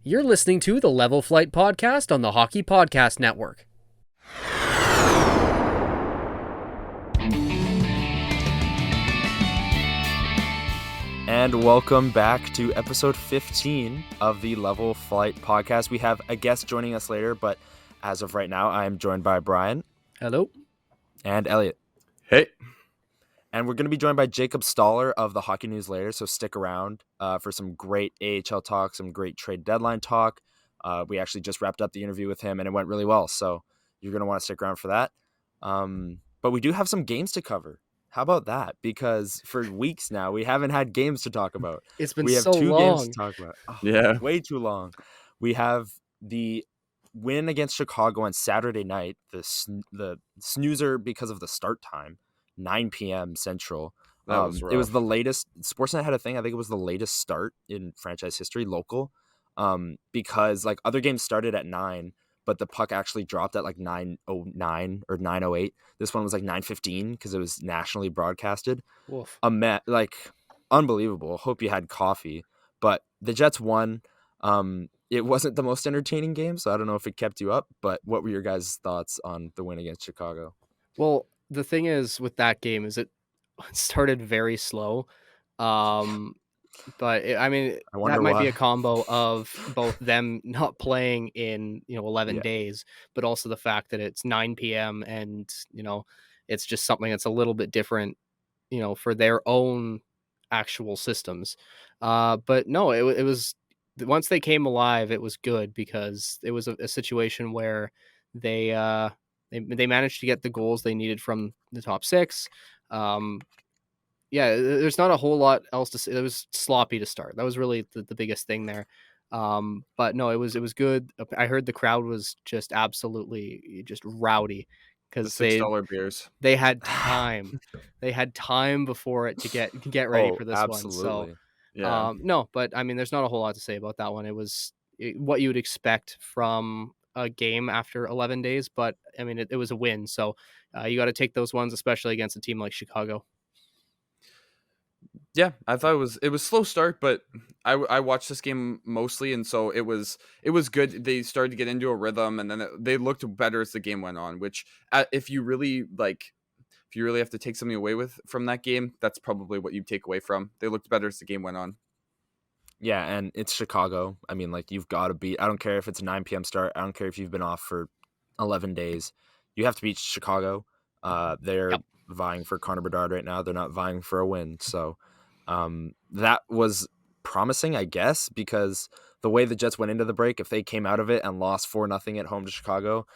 You're listening to the Level Flight Podcast on the Hockey Podcast Network. And welcome back to episode 15 of the Level Flight Podcast. We have a guest joining us later, but as of right now, I am joined by Brian. Hello. And Elliot. Hey. And we're going to be joined by Jacob Stoller of the Hockey News later, so stick around for some great AHL talk, some great trade deadline talk. We actually just wrapped up the interview with him, and it went really well, so you're going to want to stick around for that. But we do have some games to cover. How about that? Because for weeks now, we haven't had games to talk about. It's been we have so two long. games to talk about. Oh, Yeah. Way too long. We have the win against Chicago on Saturday night, the snoozer because of the start time. 9 p.m. Central. That was rough. It was the latest. Sportsnet had a thing. I think it was the latest start in franchise history, local, because like other games started at 9, but the puck actually dropped at like 9:09 or 9:08. This one was like 9:15 because it was nationally broadcasted. Woof. Like unbelievable. Hope you had coffee. But the Jets won. It wasn't the most entertaining game, so I don't know if it kept you up. But what were your guys' thoughts on the win against Chicago? Well, the thing is with that game is it started very slow. But I that might be a combo of both them not playing in 11 days, but also the fact that it's 9 p.m. and it's just something that's a little bit different, for their own actual systems. But no, it was once they came alive, it was good because it was a situation where they managed to get the goals they needed from the top six. There's not a whole lot else to say. It was sloppy to start. That was really the biggest thing there. But no, it was good. I heard the crowd was just absolutely just rowdy because the $6 beers. They had time. They had time before it to get ready for this absolutely. one. So yeah. No, but I mean, there's not a whole lot to say about that one. It was what you would expect from a game after 11 days, but I mean, it was a win. So you got to take those ones, especially against a team like Chicago. Yeah, I thought it was slow start, but I watched this game mostly, and so it was good. They started to get into a rhythm, and then they looked better as the game went on. Which, if you really have to take something away from that game, that's probably what you take away from. They looked better as the game went on. Yeah, and it's Chicago. I mean, like, you've got to beat. I don't care if it's a 9 p.m. start. I don't care if you've been off for 11 days. You have to beat Chicago. They're vying for Connor Bedard right now. They're not vying for a win. So that was promising, I guess, because the way the Jets went into the break, if they came out of it and lost 4-0 at home to Chicago,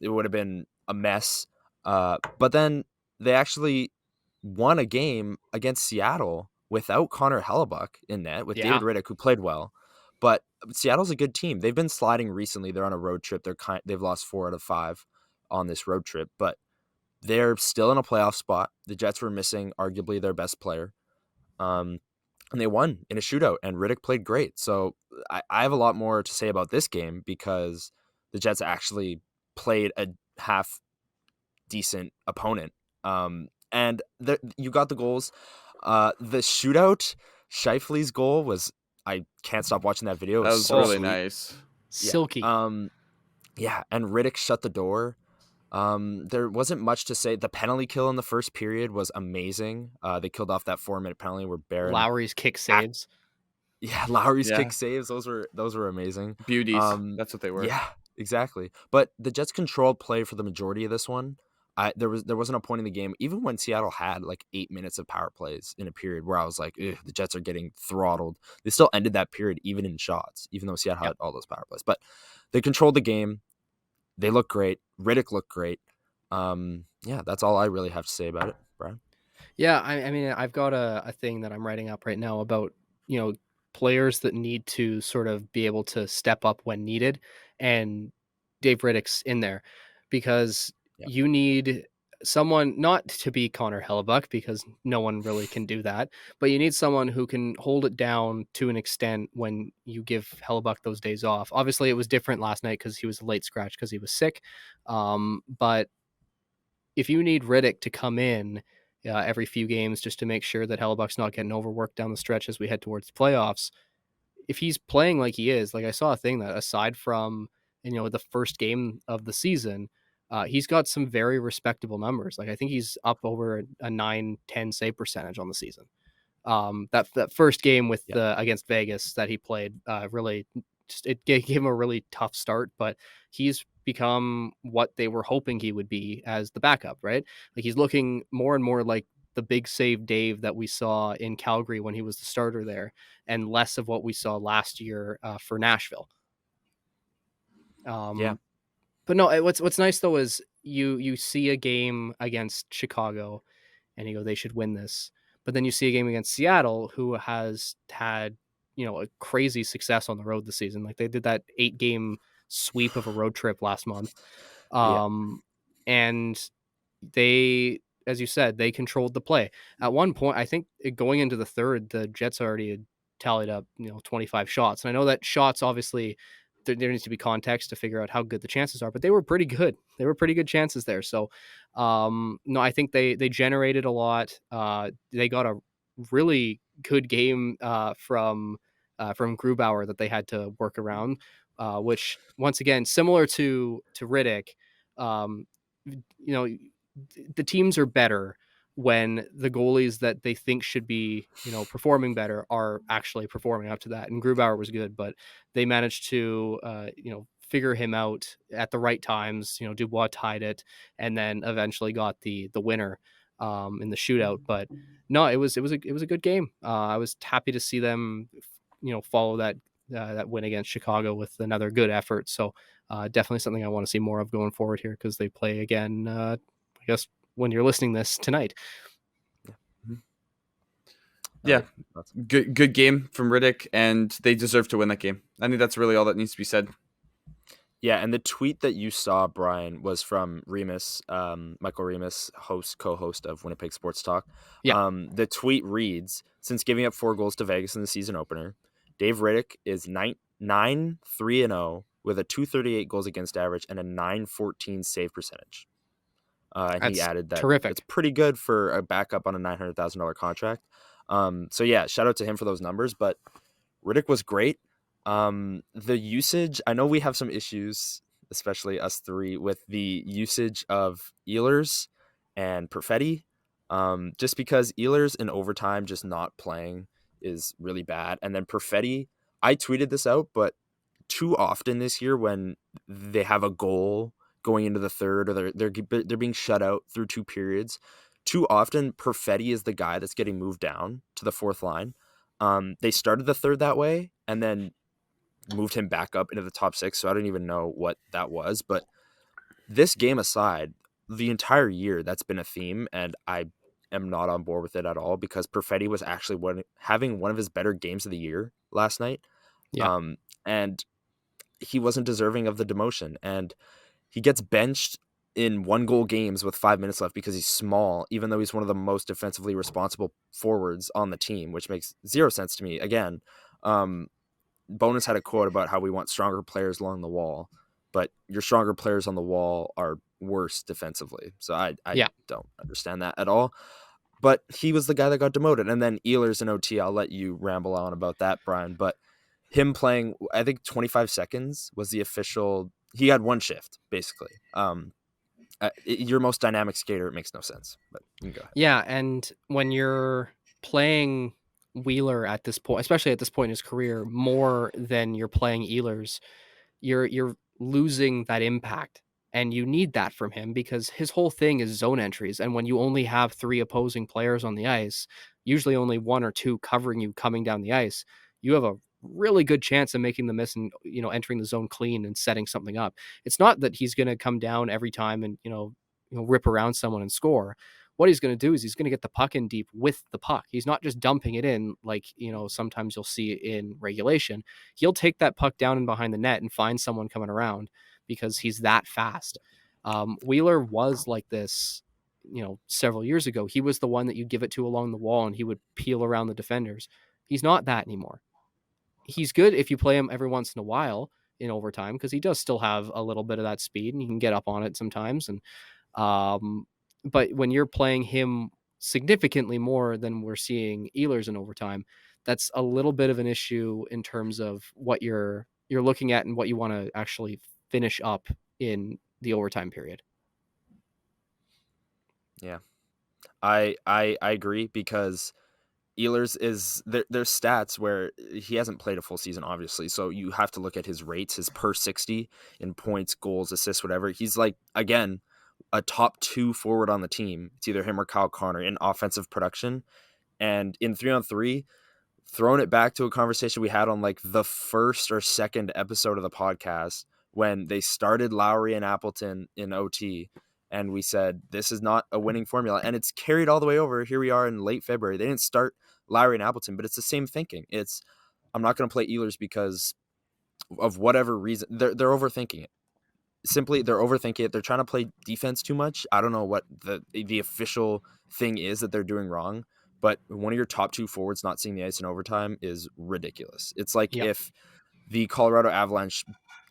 it would have been a mess. But then they actually won a game against Seattle without Connor Hellebuck in net, with David Rittich, who played well. But Seattle's a good team. They've been sliding recently. They're on a road trip. They've lost 4 out of 5 on this road trip, but they're still in a playoff spot. The Jets were missing arguably their best player. And they won in a shootout, and Rittich played great. So I have a lot more to say about this game because the Jets actually played a half decent opponent. And you got the goals. The shootout, Scheifele's goal was, I can't stop watching that video. That was so really sweet. nice. Silky. Yeah, and Rittich shut the door. There wasn't much to say. The penalty kill in the first period was amazing. They killed off that 4-minute penalty where Barron Lowry's kick saves. Lowry's kick saves. Those were amazing. Beauties. That's what they were. Yeah, exactly. But the Jets controlled play for the majority of this one. There wasn't a point in the game, even when Seattle had like 8 minutes of power plays in a period, where I was like, the Jets are getting throttled. They still ended that period even in shots, even though Seattle had all those power plays. But they controlled the game. They look great. Rittich looked great. That's all I really have to say about it, Brian. Yeah, I mean, I've got a thing that I'm writing up right now about, players that need to sort of be able to step up when needed, and Dave Rittich's in there because you need someone not to be Connor Hellebuck, because no one really can do that, but you need someone who can hold it down to an extent when you give Hellebuck those days off. Obviously, it was different last night because he was a late scratch because he was sick. But if you need Rittich to come in every few games just to make sure that Hellebuck's not getting overworked down the stretch as we head towards the playoffs, if he's playing like he is, like I saw a thing that aside from, the first game of the season, he's got some very respectable numbers. Like I think he's up over a 9-10 save percentage on the season. That first game with Yeah. the against Vegas that he played, really just it gave him a really tough start, but he's become what they were hoping he would be as the backup, right? Like he's looking more and more like the big save Dave that we saw in Calgary when he was the starter there, and less of what we saw last year for Nashville. Yeah. But no, what's nice though is you see a game against Chicago and you go, they should win this. But then you see a game against Seattle, who has had, a crazy success on the road this season. Like they did that 8-game sweep of a road trip last month. Yeah. And they, as you said, they controlled the play. At one point, I think going into the third, the Jets already had tallied up, 25 shots. And I know that shots, obviously, there needs to be context to figure out how good the chances are, but they were pretty good. They were pretty good chances there. So, no, I think they generated a lot. They got a really good game from Grubauer that they had to work around, which once again, similar to Riddick, um, you know, the teams are better when the goalies that they think should be, performing better are actually performing up to that. And Grubauer was good, but they managed to, figure him out at the right times. Dubois tied it, and then eventually got the winner in the shootout. But no, it was a good game. I was happy to see them, follow that win against Chicago with another good effort. So definitely something I want to see more of going forward here because they play again. I guess when you're listening this tonight. Yeah, That's- good game from Riddick, and they deserve to win that game. I think that's really all that needs to be said. Yeah, and the tweet that you saw, Brian, was from Remus, Michael Remus, co-host of Winnipeg Sports Talk. Yeah. The tweet reads: since giving up 4 goals to Vegas in the season opener, Dave Riddick is 9-3-0 with a 238 goals against average and a 914 save percentage. And he That's added that it's terrific. pretty good for a backup on a $900,000 contract. So yeah, shout out to him for those numbers. But Riddick was great. The usage, I know we have some issues, especially us three, with the usage of Ehlers and Perfetti. Just because Ehlers in overtime just not playing is really bad. And then Perfetti, I tweeted this out, but too often this year when they have a goal going into the third or they're being shut out through 2 periods, too often Perfetti is the guy that's getting moved down to the fourth line. They started the third that way and then moved him back up into the top 6, so I don't even know what that was. But this game aside, the entire year that's been a theme, and I am not on board with it at all because Perfetti was actually having one of his better games of the year last night. Yeah. And he wasn't deserving of the demotion, and he gets benched in 1-goal games with 5 minutes left because he's small, even though he's one of the most defensively responsible forwards on the team, which makes zero sense to me. Again, Bonus had a quote about how we want stronger players along the wall, but your stronger players on the wall are worse defensively. So I Yeah. don't understand that at all. But he was the guy that got demoted. And then Ehlers and OT, I'll let you ramble on about that, Brian. But him playing, I think 25 seconds was the official. He had 1 shift, basically. Your most dynamic skater, it makes no sense. But you can go ahead. Yeah, and when you're playing Wheeler at this point, especially at this point in his career, more than you're playing Ehlers, you're losing that impact. And you need that from him because his whole thing is zone entries. And when you only have 3 opposing players on the ice, usually only 1 or 2 covering you coming down the ice, you have a really good chance of making the miss and entering the zone clean and setting something up. It's not that he's going to come down every time and rip around someone and score. What he's going to do is he's going to get the puck in deep with the puck. He's not just dumping it in like, sometimes you'll see in regulation. He'll take that puck down and behind the net and find someone coming around because he's that fast. Wheeler was like this, several years ago. He was the one that you give it to along the wall and he would peel around the defenders. He's not that anymore. He's good if you play him every once in a while in overtime because he does still have a little bit of that speed and he can get up on it sometimes. And but when you're playing him significantly more than we're seeing Ehlers in overtime, that's a little bit of an issue in terms of what you're looking at and what you want to actually finish up in the overtime period. Yeah, I agree, because Ehlers is there's stats where he hasn't played a full season, obviously. So you have to look at his rates, his per 60 in points, goals, assists, whatever. He's like, again, a top 2 forward on the team. It's either him or Kyle Connor in offensive production. And in 3-on-3, throwing it back to a conversation we had on like the first or second episode of the podcast when they started Lowry and Appleton in OT. And we said, this is not a winning formula. And it's carried all the way over. Here we are in late February. They didn't start Lowry and Appleton, but it's the same thinking. It's, I'm not going to play Ehlers because of whatever reason. They're overthinking it. Simply, they're overthinking it. They're trying to play defense too much. I don't know what the official thing is that they're doing wrong, but one of your top 2 forwards not seeing the ice in overtime is ridiculous. It's like if the Colorado Avalanche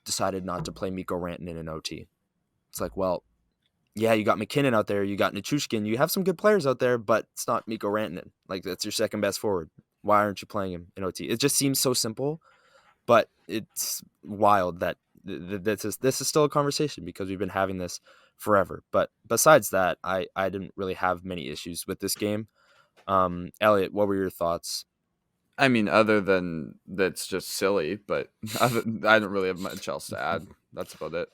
decided not to play Mikko Rantanen in an OT. It's like, well, yeah, you got McKinnon out there, you got Nichushkin, you have some good players out there, but it's not Mikko Rantanen. Like, that's your second best forward. Why aren't you playing him in OT? It just seems so simple, but it's wild that this is still a conversation because we've been having this forever. But besides that, I didn't really have many issues with this game. Elliot, what were your thoughts? I mean, other than that's just silly, but I don't really have much else to add. That's about it.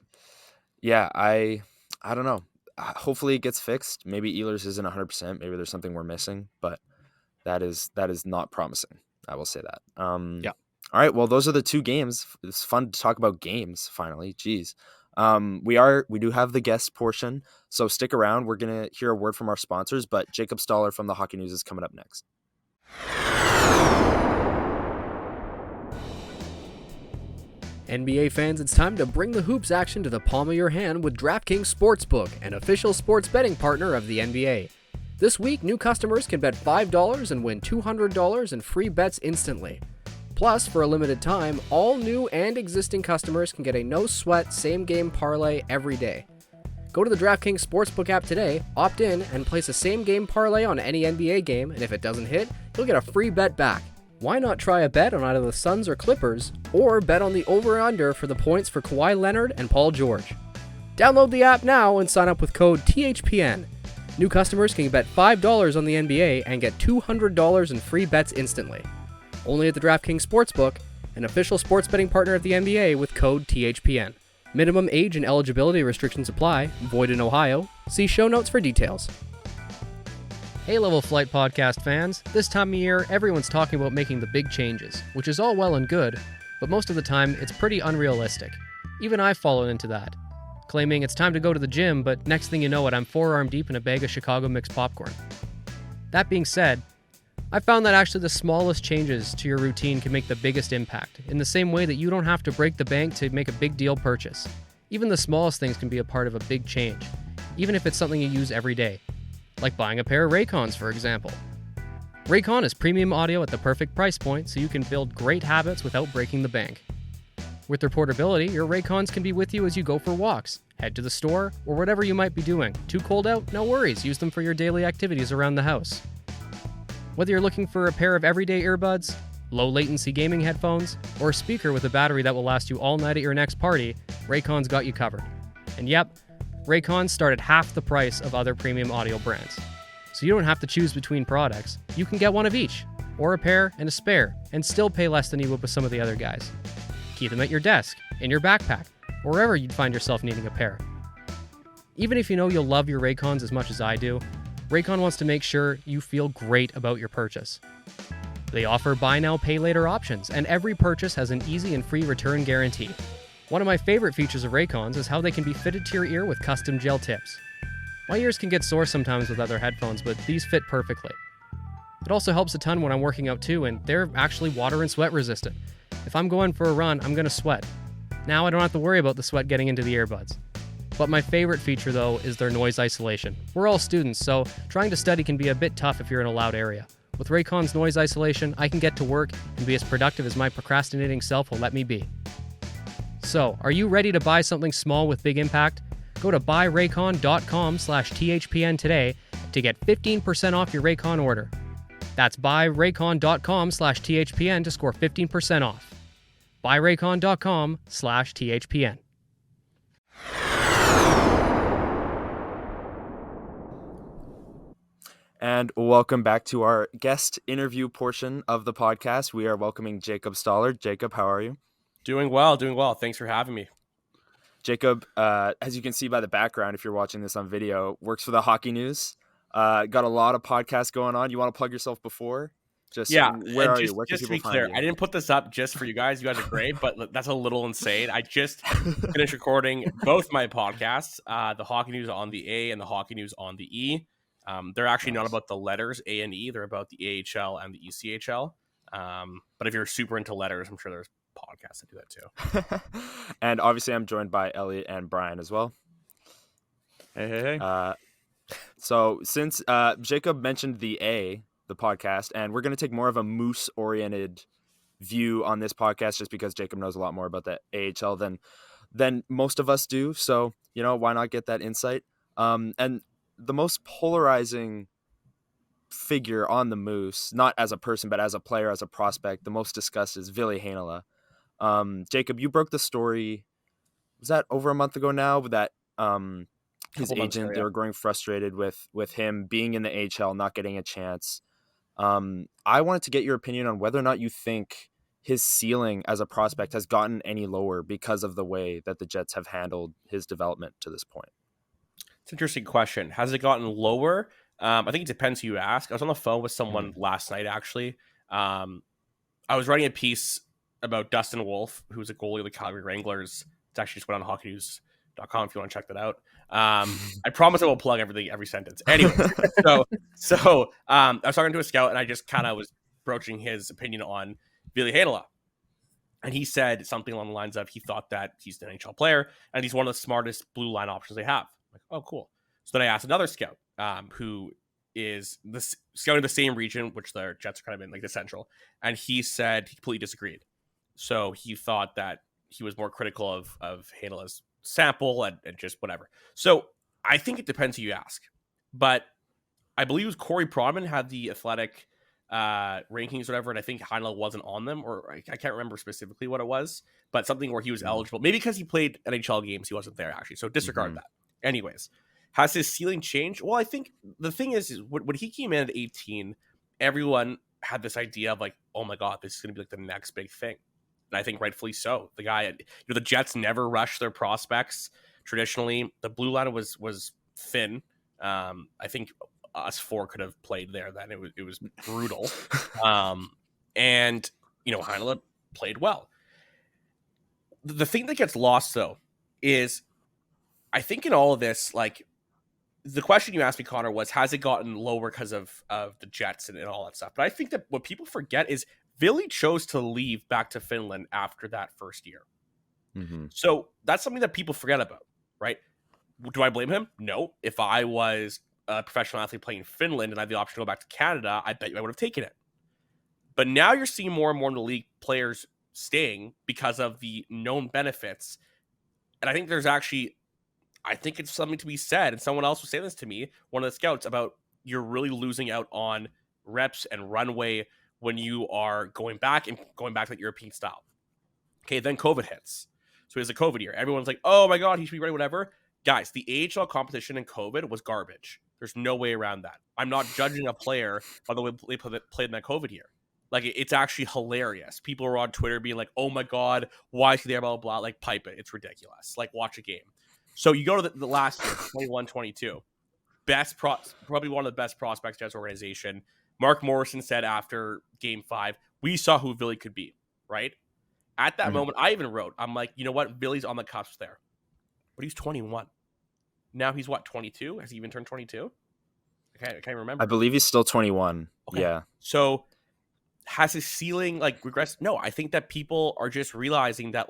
Yeah, I don't know. Hopefully it gets fixed. Maybe Ehlers isn't 100%. Maybe there's something we're missing, but that is not promising. I will say that. Yeah. All right. Well, those are the 2 games. It's fun to talk about games finally. Jeez. We do have the guest portion, so stick around. We're going to hear a word from our sponsors, but Jacob Stoller from the Hockey News is coming up next. NBA fans, it's time to bring the hoops action to the palm of your hand with DraftKings Sportsbook, an official sports betting partner of the NBA. This week, new customers can bet $5 and win $200 in free bets instantly. Plus, for a limited time, all new and existing customers can get a no-sweat same-game parlay every day. Go to the DraftKings Sportsbook app today, opt in, and place a same-game parlay on any NBA game, and if it doesn't hit, you'll get a free bet back. Why not try a bet on either the Suns or Clippers, or bet on the over-under for the points for Kawhi Leonard and Paul George? Download the app now and sign up with code THPN. New customers can bet $5 on the NBA and get $200 in free bets instantly. Only at the DraftKings Sportsbook, an official sports betting partner of the NBA with code THPN. Minimum age and eligibility restrictions apply. Void in Ohio. See show notes for details. Hey, Level Flight podcast fans. This time of year, everyone's talking about making the big changes, which is all well and good, but most of the time, it's pretty unrealistic. Even I've fallen into that, claiming it's time to go to the gym, but next thing you know it, I'm forearm deep in a bag of Chicago mixed popcorn. That being said, I found that actually the smallest changes to your routine can make the biggest impact, in the same way that you don't have to break the bank to make a big deal purchase. Even the smallest things can be a part of a big change, even if it's something you use every day. Like buying a pair of Raycons, for example. Raycon is premium audio at the perfect price point, so you can build great habits without breaking the bank. With their portability, your Raycons can be with you as you go for walks, head to the store, or whatever you might be doing. Too cold out? No worries, use them for your daily activities around the house. Whether you're looking for a pair of everyday earbuds, low latency gaming headphones, or a speaker with a battery that will last you all night at your next party, Raycon's got you covered. And yep, Raycons start at half the price of other premium audio brands. So you don't have to choose between products. You can get one of each, or a pair and a spare, and still pay less than you would with some of the other guys. Keep them at your desk, in your backpack, or wherever you'd find yourself needing a pair. Even if you know you'll love your Raycons as much as I do, Raycon wants to make sure you feel great about your purchase. They offer buy now, pay later options, and every purchase has an easy and free return guarantee. One of my favorite features of Raycons is how they can be fitted to your ear with custom gel tips. My ears can get sore sometimes with other headphones, but these fit perfectly. It also helps a ton when I'm working out too, and they're actually water and sweat resistant. If I'm going for a run, I'm gonna sweat. Now I don't have to worry about the sweat getting into the earbuds. But my favorite feature though is their noise isolation. We're all students, so trying to study can be a bit tough if you're in a loud area. With Raycon's noise isolation, I can get to work and be as productive as my procrastinating self will let me be. So, are you ready to buy something small with big impact? Go to buyraycon.com/THPN today to get 15% off your Raycon order. That's buyraycon.com/THPN to score 15% off. buyraycon.com/THPN. And welcome back to our guest interview portion of the podcast. We are welcoming Jacob Stoller. Jacob, how are you? Doing well. Thanks for having me. Jacob, as you can see by the background, if you're watching this on video, works for the Hockey News. Got a lot of podcasts going on. You want to plug yourself before? Where are you? Where can just to people be clear, find you? I didn't put this up just for you guys. You guys are great, but that's a little insane. I just finished recording both my podcasts, the Hockey News on the A and the Hockey News on the E. They're actually not about the letters A and E. They're about the AHL and the ECHL. But if you're super into letters, I'm sure there's podcasts that do that too. And obviously, I'm joined by Elliot and Brian as well. Hey. So since Jacob mentioned the podcast, and we're going to take more of a Moose-oriented view on this podcast just because Jacob knows a lot more about the AHL than most of us do. So, why not get that insight? And the most polarizing figure on the Moose, not as a person, but as a player, as a prospect, the most discussed is Ville Heinola. Jacob, you broke the story, was that over a month ago now, that his agent, they were growing frustrated with him being in the AHL, not getting a chance. I wanted to get your opinion on whether or not you think his ceiling as a prospect has gotten any lower because of the way that the Jets have handled his development to this point. It's an interesting question. Has it gotten lower? I think it depends who you ask. I was on the phone with someone last night, actually. I was writing a piece about Dustin Wolf, who's a goalie of the Calgary Wranglers. It's actually just went on hockeynews.com if you want to check that out. I promise I will plug every sentence. Anyway, so I was talking to a scout, and I just kind of was broaching his opinion on Ville Heinola. And he said something along the lines of he thought that he's an NHL player, and he's one of the smartest blue line options they have. I'm like, oh, cool. So then I asked another scout, who is scouting the same region, which their Jets are kind of in, like the Central, and he said he completely disagreed. So he thought that he was more critical of Heinola's sample and just whatever. So I think it depends who you ask. But I believe it was Corey Prodman had the athletic rankings, whatever, and I think Heinola wasn't on them, or I can't remember specifically what it was, but something where he was eligible. Maybe because he played NHL games, he wasn't there, actually. So disregard that. Anyways, has his ceiling changed? Well, I think the thing is when he came in at 18, everyone had this idea of like, oh my God, this is going to be like the next big thing. And I think rightfully so. The guy, the Jets never rush their prospects traditionally. The blue line was thin. I think us four could have played there then. It was brutal. And Heinola played well. The thing that gets lost though is I think in all of this, like the question you asked me, Connor, was has it gotten lower because of the Jets and all that stuff? But I think that what people forget is Ville chose to leave back to Finland after that first year. So that's something that people forget about, right? Do I blame him? No. If I was a professional athlete playing in Finland and I had the option to go back to Canada, I bet you I would have taken it. But now you're seeing more and more in the league players staying because of the known benefits. And I think it's something to be said. And someone else was saying this to me, one of the scouts, about you're really losing out on reps and runway when you are going back to that European style. Okay, then COVID hits. So he has a COVID year. Everyone's like, oh my God, he should be ready, whatever. Guys, the AHL competition in COVID was garbage. There's no way around that. I'm not judging a player by the way they played in that COVID year. Like, it's actually hilarious. People are on Twitter being like, oh my God, why is he there, blah, blah, blah. Like, pipe it. It's ridiculous. Like, watch a game. So you go to the last year, 21-22. Probably one of the best prospects Jets organization. Mark Morrison said after Game 5, we saw who Ville could be, right? At that moment, I even wrote, I'm like, you know what? Ville's on the cusp there. But he's 21. Now he's what, 22? Has he even turned 22? I can't remember. I believe he's still 21. Okay. Yeah. So has his ceiling regressed? No, I think that people are just realizing that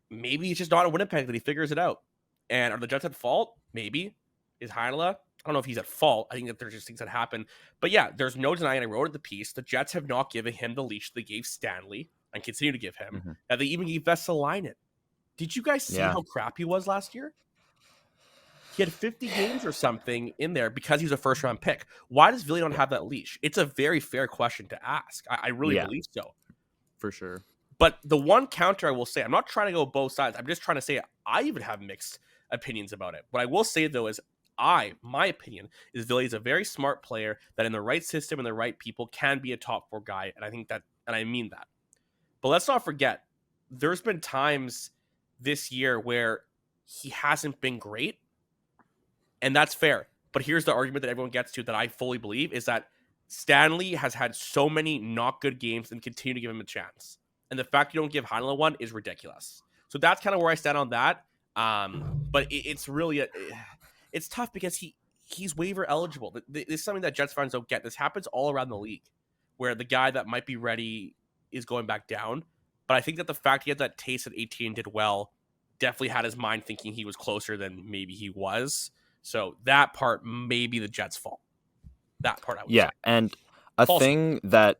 maybe it's just not a Winnipeg that he figures it out. And are the Jets at fault? Maybe. Is Heinola? I don't know if he's at fault. I think that there's just things that happen. But yeah, there's no denying, I wrote in the piece, the Jets have not given him the leash they gave Stanley and continue to give him. That they even gave Vesalainen. Did you guys see how crap he was last year? He had 50 games or something in there because he was a first-round pick. Why does Ville not have that leash? It's a very fair question to ask. I really Yeah. believe so. For sure. But the one counter I will say, I'm not trying to go both sides. I'm just trying to say I even have mixed opinions about it. What I will say, though, is my opinion is Ville is a very smart player that in the right system and the right people can be a top 4 guy. And I think that, and I mean that. But let's not forget, there's been times this year where he hasn't been great. And that's fair. But here's the argument that everyone gets to that I fully believe is that Stanley has had so many not good games and continue to give him a chance. And the fact you don't give Heinola one is ridiculous. So that's kind of where I stand on that. But it's really it's tough because he's waiver eligible. This is something that Jets fans don't get. This happens all around the league, where the guy that might be ready is going back down. But I think that the fact he had that taste at 18 did well definitely had his mind thinking he was closer than maybe he was. So that part may be the Jets' fault. That part I would say. And a thing that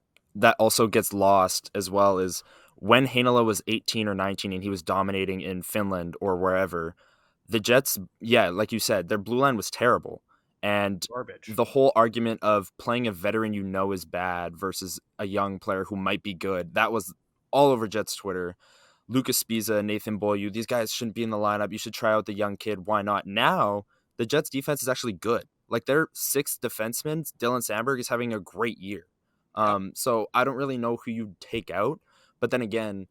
also gets lost as well is when Heinola was 18 or 19 and he was dominating in Finland or wherever, the Jets, like you said, their blue line was terrible. And garbage. The whole argument of playing a veteran you know is bad versus a young player who might be good, that was all over Jets Twitter. Lucas Spiza, Nathan Beaulieu, these guys shouldn't be in the lineup. You should try out the young kid. Why not? Now, the Jets defense is actually good. Like their 6th defenseman, Dylan Sandberg, is having a great year. So I don't really know who you take out. But then again,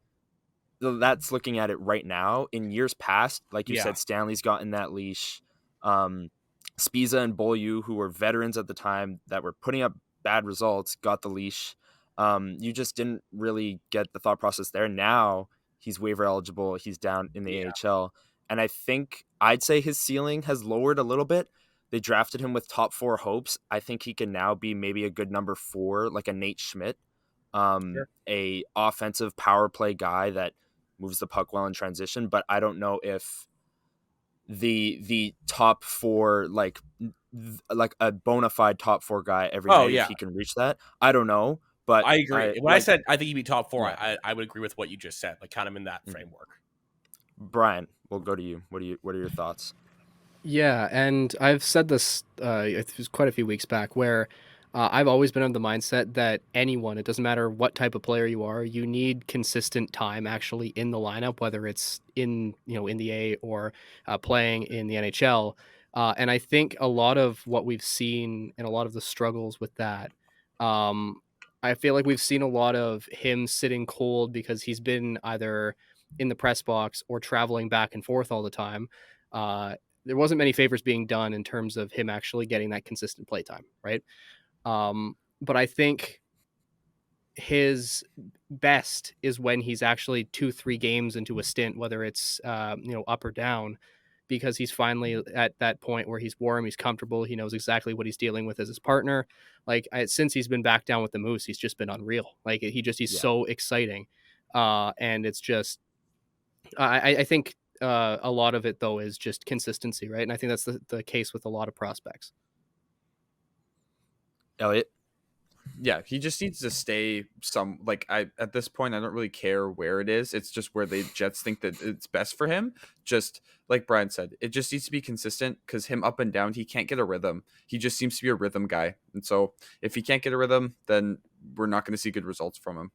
that's looking at it right now. In years past, like you said, Stanley's gotten that leash. Spiza and Beaulieu, who were veterans at the time that were putting up bad results, got the leash. You just didn't really get the thought process there. Now he's waiver eligible. He's down in the AHL. And I think I'd say his ceiling has lowered a little bit. They drafted him with top 4 hopes. I think he can now be maybe a good number 4, like a Nate Schmidt, a offensive power play guy that moves the puck well in transition. But I don't know if the top 4, like a bona fide top 4 guy every night, if he can reach that. I don't know. But I agree. When I said I think he'd be top 4, I would agree with what you just said, like kind of in that framework. Brian, we'll go to you. What are your thoughts? Yeah, and I've said this it was quite a few weeks back where I've always been of the mindset that anyone, it doesn't matter what type of player you are, you need consistent time actually in the lineup, whether it's in the A or playing in the NHL. And I think a lot of what we've seen and a lot of the struggles with that, I feel like we've seen a lot of him sitting cold because he's been either in the press box or traveling back and forth all the time. There wasn't many favors being done in terms of him actually getting that consistent play time, right? But I think his best is when he's actually 2-3 games into a stint, whether it's up or down, because he's finally at that point where he's warm, he's comfortable, he knows exactly what he's dealing with as his partner. Like since he's been back down with the Moose, he's just been unreal. Like he's so exciting, and it's just I think a lot of it though is just consistency, right? And I think that's the case with a lot of prospects. Elliot? Yeah, he just needs to stay at this point, I don't really care where it is. It's just where the Jets think that it's best for him. Just like Brian said, it just needs to be consistent because him up and down, he can't get a rhythm. He just seems to be a rhythm guy. And so if he can't get a rhythm, then we're not going to see good results from him.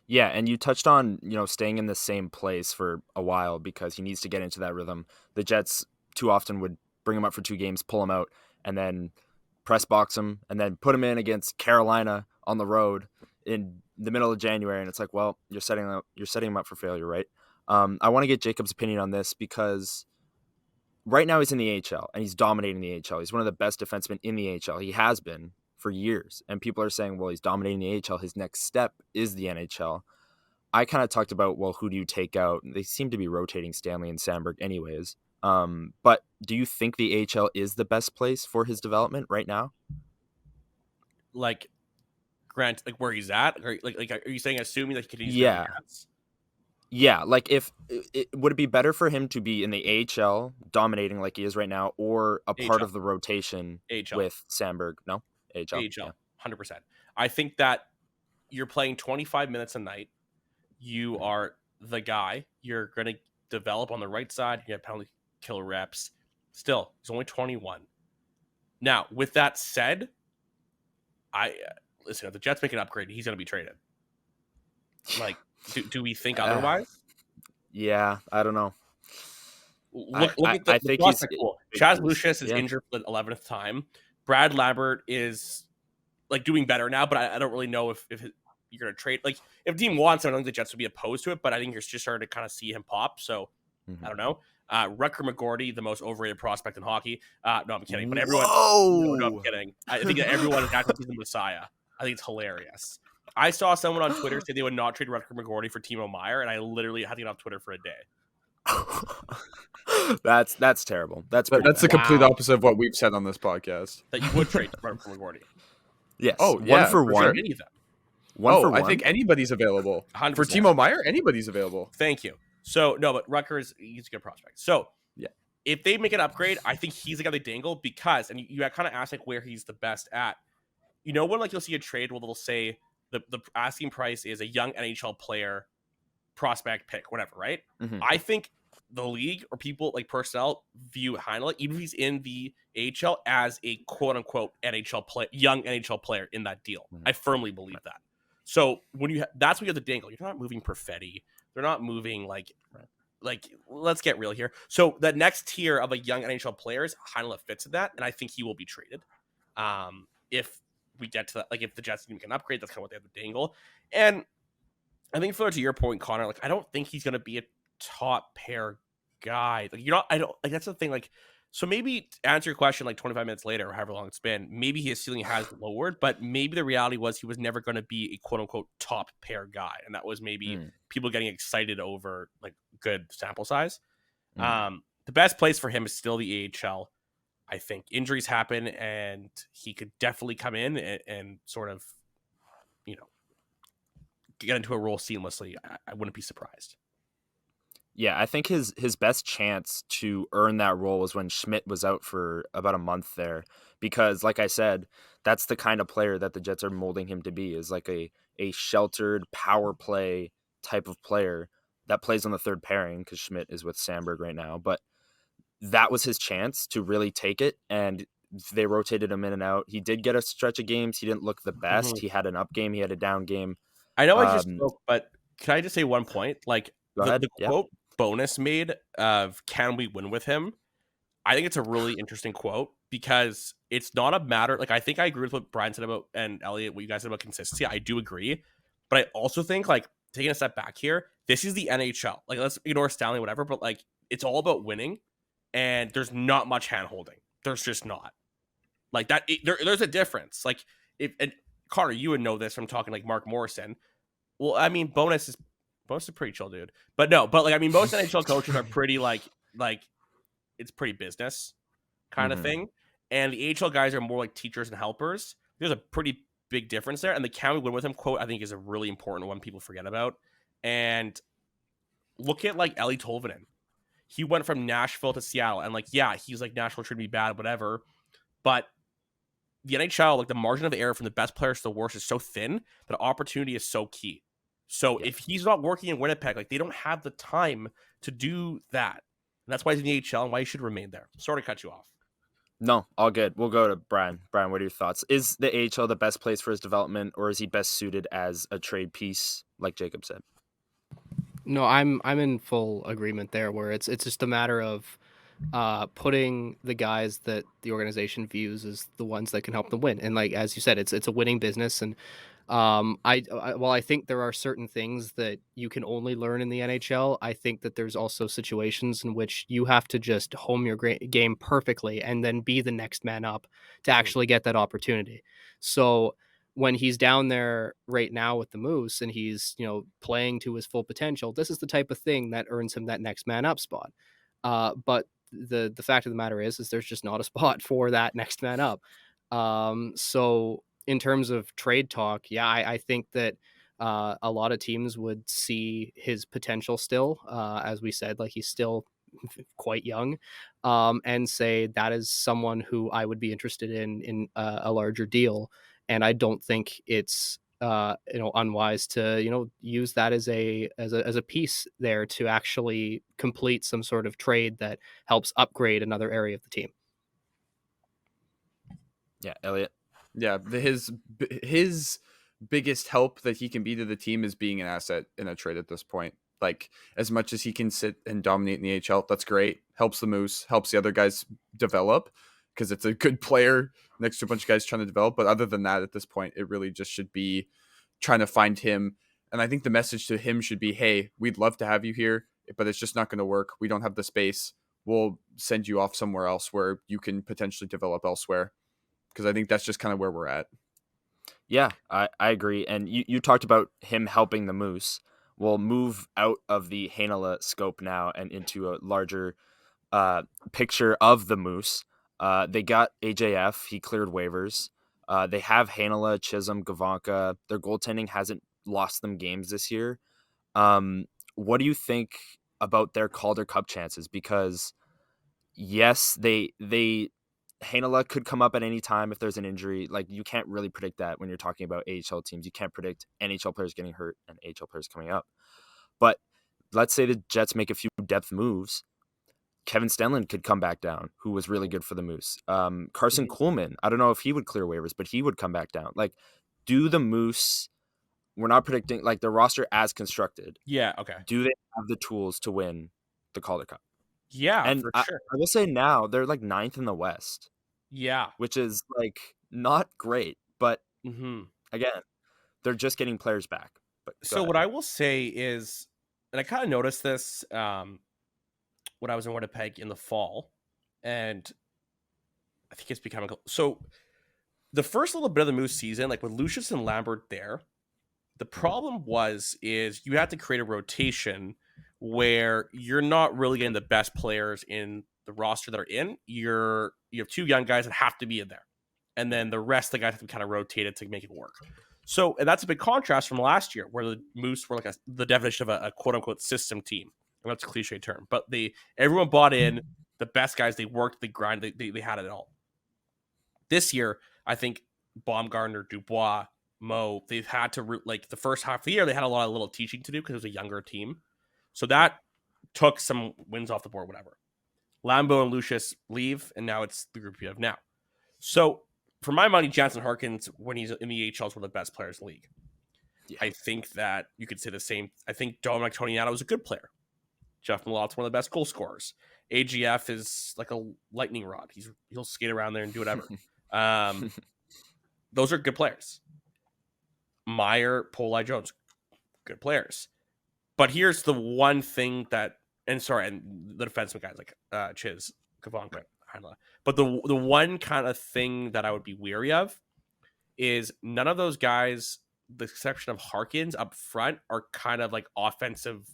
Yeah, and you touched on, staying in the same place for a while because he needs to get into that rhythm. The Jets too often would bring him up for 2 games, pull him out, and then press box him, and then put him in against Carolina on the road in the middle of January. And it's like, well, you're setting him up for failure, right? I want to get Jacob's opinion on this because right now he's in the AHL and he's dominating the AHL. He's one of the best defensemen in the AHL. He has been for years. And people are saying, well, he's dominating the AHL. His next step is the NHL. I kind of talked about, well, who do you take out? They seem to be rotating Stanley and Sandberg anyways. But do you think the AHL is the best place for his development right now? Like, Grant, like where he's at? Or like are you saying assuming that he continues to advance? Yeah, like would it be better for him to be in the AHL dominating like he is right now, or a part of the rotation with Sandberg? No, AHL. AHL, 100%. I think that you're playing 25 minutes a night. You are the guy. You're going to develop on the right side. You have penalty kill reps. Still, he's only 21. Now, with that said, listen, if the Jets make an upgrade, he's going to be traded. Like, do we think otherwise? Yeah, I don't know. Look at I the think prospect he's pool. Chaz Lucius is injured for the 11th time. Brad Lambert is like doing better now, but I don't really know if you're going to trade. Like, if the team wants him, I don't think the Jets would be opposed to it, but I think you're just starting to kind of see him pop. So, I don't know. Rutger McGorty, the most overrated prospect in hockey. No, I'm kidding. But everyone. No, I'm kidding. I think that everyone is acting he's the Messiah. I think it's hilarious. I saw someone on Twitter say they would not trade Rutger McGorty for Timo Meier, and I literally had to get off Twitter for a day. That's terrible. That's the complete opposite of what we've said on this podcast. That you would trade Rutger McGorty. Yes. Oh, yeah, one for one. sure. Any of them. One for I one. think anybody's available. 100%. For Timo Meier, anybody's available. Thank you. So, no, but Rutgers, he's a good prospect. So, yeah, if they make an upgrade, I think he's the guy they dangle because, and you kind of ask like where he's the best at. You know when like you'll see a trade where they'll say the asking price is a young NHL player, prospect pick, whatever, right? I think the league or people like personnel view Heinola, even if he's in the AHL, as a quote unquote young NHL player in that deal. I firmly believe that. So when that's when you have the dangle. You're not moving Perfetti. They're not moving like let's get real here. So the next tier of young NHL players, Heinola fits in that, and I think he will be traded. If we get to that, like if the Jets can upgrade, that's kind of what they have to dangle. And I think further to your point, Connor, like I don't think he's gonna be a top pair guy. Like I don't like that's the thing. Like, so maybe to answer your question like 25 minutes later or however long it's been, maybe his ceiling has lowered, but maybe the reality was he was never going to be a quote unquote top pair guy. And that was maybe people getting excited over like good sample size. The best place for him is still the AHL. I think injuries happen and he could definitely come in and sort of, get into a role seamlessly. I wouldn't be surprised. Yeah, I think his best chance to earn that role was when Schmidt was out for about a month there. Because, like I said, that's the kind of player that the Jets are molding him to be, is like a sheltered power play type of player that plays on the third pairing, because Schmidt is with Sandberg right now. But that was his chance to really take it, and they rotated him in and out. He did get a stretch of games. He didn't look the best. He had an up game. He had a down game. I know I just spoke, but can I just say one point? Like, the quote Bonus made of "Can we win with him?" I think it's a really interesting quote because it's not a matter. Like, I think I agree with what Brian said about and Elliot, what you guys said about consistency. I do agree, but I also think like taking a step back here, this is the NHL. Like, let's ignore Stanley, whatever, but like it's all about winning, and there's not much hand holding. There's just not like that. There's a difference. Like and Connor, you would know this from talking like Mark Morrison. Well, I mean, Bonus is pretty chill, dude. But no, but like I mean, most NHL coaches are pretty like it's pretty business kind of thing, and the AHL guys are more like teachers and helpers. There's a pretty big difference there, and the "Can we win with him" quote I think is a really important one people forget about. And look at like Eli Tolvanen. He went from Nashville to Seattle, and like he's like Nashville should be bad, whatever, but the NHL, like the margin of error from the best players to the worst is so thin that opportunity is so key. So if he's not working in Winnipeg, like they don't have the time to do that. And that's why he's in the AHL and why he should remain there. Sorry to cut you off. No, all good. We'll go to Brian. Brian, what are your thoughts? Is the AHL the best place for his development, or is he best suited as a trade piece, like Jacob said? No, I'm in full agreement there, where it's just a matter of putting the guys that the organization views as the ones that can help them win. And like as you said, it's a winning business. And while I think there are certain things that you can only learn in the NHL, I think that there's also situations in which you have to just hone your game perfectly and then be the next man up to actually get that opportunity. So when he's down there right now with the Moose and he's, playing to his full potential, this is the type of thing that earns him that next man up spot. But the fact of the matter is there's just not a spot for that next man up. So in terms of trade talk, I think that a lot of teams would see his potential still, as we said, like he's still quite young, and say that is someone who I would be interested in a larger deal. And I don't think it's unwise to use that as a piece there to actually complete some sort of trade that helps upgrade another area of the team. Yeah, Elliot. Yeah, his biggest help that he can be to the team is being an asset in a trade at this point. Like, as much as he can sit and dominate in the HL, that's great. Helps the Moose, helps the other guys develop because it's a good player next to a bunch of guys trying to develop. But other than that, at this point, it really just should be trying to find him. And I think the message to him should be, hey, we'd love to have you here, but it's just not going to work. We don't have the space. We'll send you off somewhere else where you can potentially develop elsewhere. Because I think that's just kind of where we're at. Yeah, I agree. And you talked about him helping the Moose. We'll move out of the Heinola scope now and into a larger picture of the Moose. They got AJF. He cleared waivers. They have Heinola, Chisholm, Gavanka. Their goaltending hasn't lost them games this year. What do you think about their Calder Cup chances? Because yes, they Heinola could come up at any time if there's an injury. Like, you can't really predict that when you're talking about AHL teams. You can't predict NHL players getting hurt and AHL players coming up. But let's say the Jets make a few depth moves. Kevin Stenlund could come back down, who was really good for the Moose. Carson Kuhlman, I don't know if he would clear waivers, but he would come back down. Like, do the Moose, we're not predicting, like, the roster as constructed. Yeah, okay. Do they have the tools to win the Calder Cup? Yeah, And for sure. I will say now, they're like 9th in the West. Yeah. Which is, like, not great. But, Mm-hmm. again, they're just getting players back. But so what I will say is, and I kind of noticed this when I was in Winnipeg in the fall, and I think it's becoming so. The first little bit of the Moose season, like with Lucius and Lambert there, the problem is you have to create a rotation where you're not really getting the best players in the roster that are in. You have two young guys that have to be in there, and then the rest of the guys have to be kind of rotated to make it work. So, and that's a big contrast from last year, where the Moose were like the definition of a quote unquote system team. And that's a cliche term, but everyone bought in. The best guys, they worked, they grind, they had it all. This year, I think Baumgartner, Dubois, Mo, they've had to, like, the first half of the year, they had a lot of little teaching to do because it was a younger team. So that took some wins off the board, whatever. Lambeau and Lucius leave, and now it's the group you have now. So, for my money, Jansen Harkins, when he's in the AHL, is one of the best players in the league. Yeah. I think that you could say the same. I think Dominic Toniato is a good player. Jeff Malot's one of the best goal scorers. AGF is like a lightning rod. He'll skate around there and do whatever. Those are good players. Meyer, Poli, Jones, good players. But here's the one thing that, and the defenseman guys like Chiz, Kavanka, Heinola. But the one kind of thing that I would be weary of is none of those guys, the exception of Harkins up front, are kind of like offensive,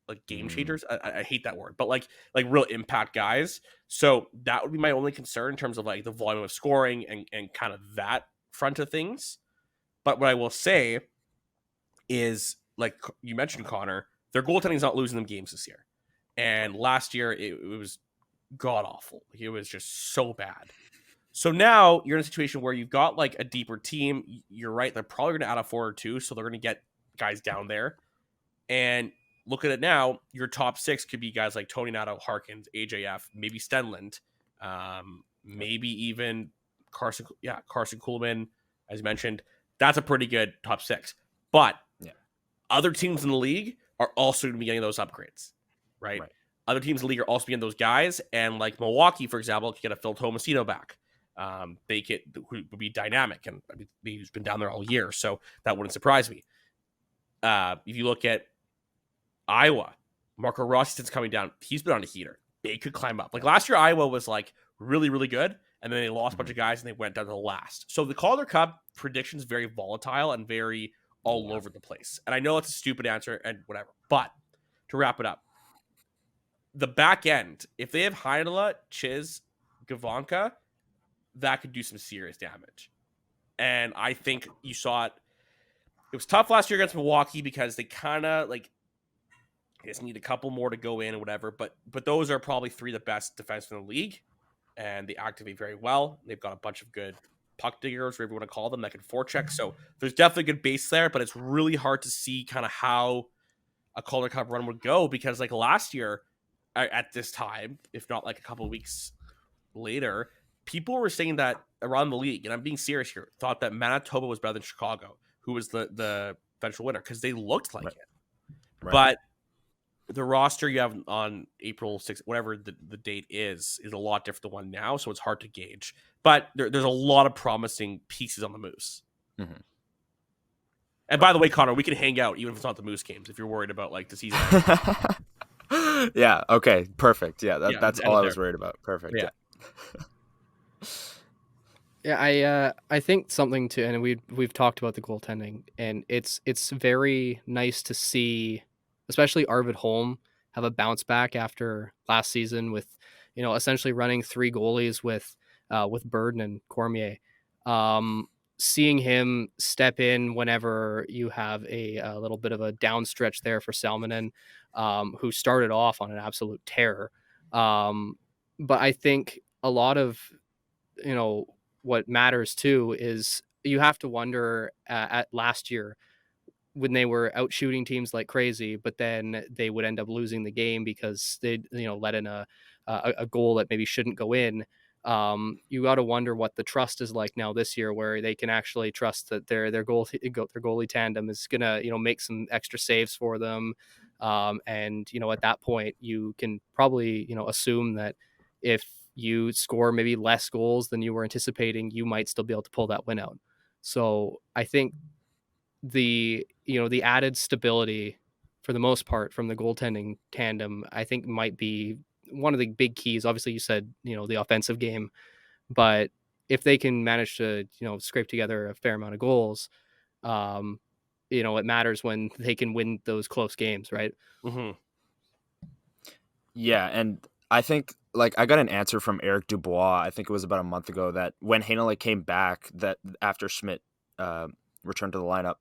like game changers. I hate that word, but like real impact guys. So that would be my only concern in terms of like the volume of scoring and kind of that front of things. But what I will say is, like you mentioned, Connor, their goaltending is not losing them games this year. And last year it was god awful. It was just so bad. So now you're in a situation where you've got like a deeper team. You're right. They're probably going to add a forward or two. So they're going to get guys down there. And look at it now. Your top six could be guys like Tony Nato, Harkins, AJF, maybe Stenlund, maybe even Carson Kuhlman, as you mentioned. That's a pretty good top six. But other teams in the league are also going to be getting those upgrades, right? Other teams in the league are also getting those guys. And like Milwaukee, for example, could get a Phil Tomasino back. They would be dynamic. And I mean, he's been down there all year, so that wouldn't surprise me. If you look at Iowa, Marco Rossi's coming down. He's been on a heater. They could climb up. Like last year, Iowa was like really, really good. And then they lost a bunch of guys and they went down to the last. So the Calder Cup prediction is very volatile and very all over the place. And I know it's a stupid answer and whatever. But to wrap it up, the back end, if they have Heinola, Chiz, Gavanka, that could do some serious damage. And I think you saw it. It was tough last year against Milwaukee because they kind of like just need a couple more to go in or whatever. But those are probably three of the best defensemen in the league. And they activate very well. They've got a bunch of good puck diggers, whatever you want to call them, that can forecheck. So there's definitely a good base there, but it's really hard to see kind of how a Calder Cup run would go, because like last year at this time, if not like a couple of weeks later, people were saying that around the league, and I'm being serious here, thought that Manitoba was better than Chicago, who was the eventual winner, because they looked like Right. it. Right. But the roster you have on April 6th, whatever the date is a lot different than one now, so it's hard to gauge. But there's a lot of promising pieces on the Moose. Mm-hmm. And by the way, Connor, we can hang out even if it's not the Moose games if you're worried about like the season. Yeah. Okay. Perfect. Yeah. That's all I was there. worried about. Perfect. Yeah. Yeah, I think something to, and we've talked about the goaltending, and it's very nice to see, especially Arvid Holm have a bounce back after last season with, essentially running 3 goalies with Burden and Cormier. Seeing him step in whenever you have a little bit of a down stretch there for Salminen, who started off on an absolute tear. But I think a lot of, what matters too is you have to wonder at last year when they were out shooting teams like crazy, but then they would end up losing the game because they let in a goal that maybe shouldn't go in. You got to wonder what the trust is like now this year, where they can actually trust that their goalie tandem is gonna make some extra saves for them, and at that point you can probably assume that if you score maybe less goals than you were anticipating, you might still be able to pull that win out. So I think the added stability for the most part from the goaltending tandem, I think might be one of the big keys. Obviously you said, the offensive game, but if they can manage to, scrape together a fair amount of goals, it matters when they can win those close games, right? Mm-hmm. Yeah, and I think I got an answer from Eric Dubois, I think it was about a month ago, that when Heinola came back, that after Schmidt returned to the lineup,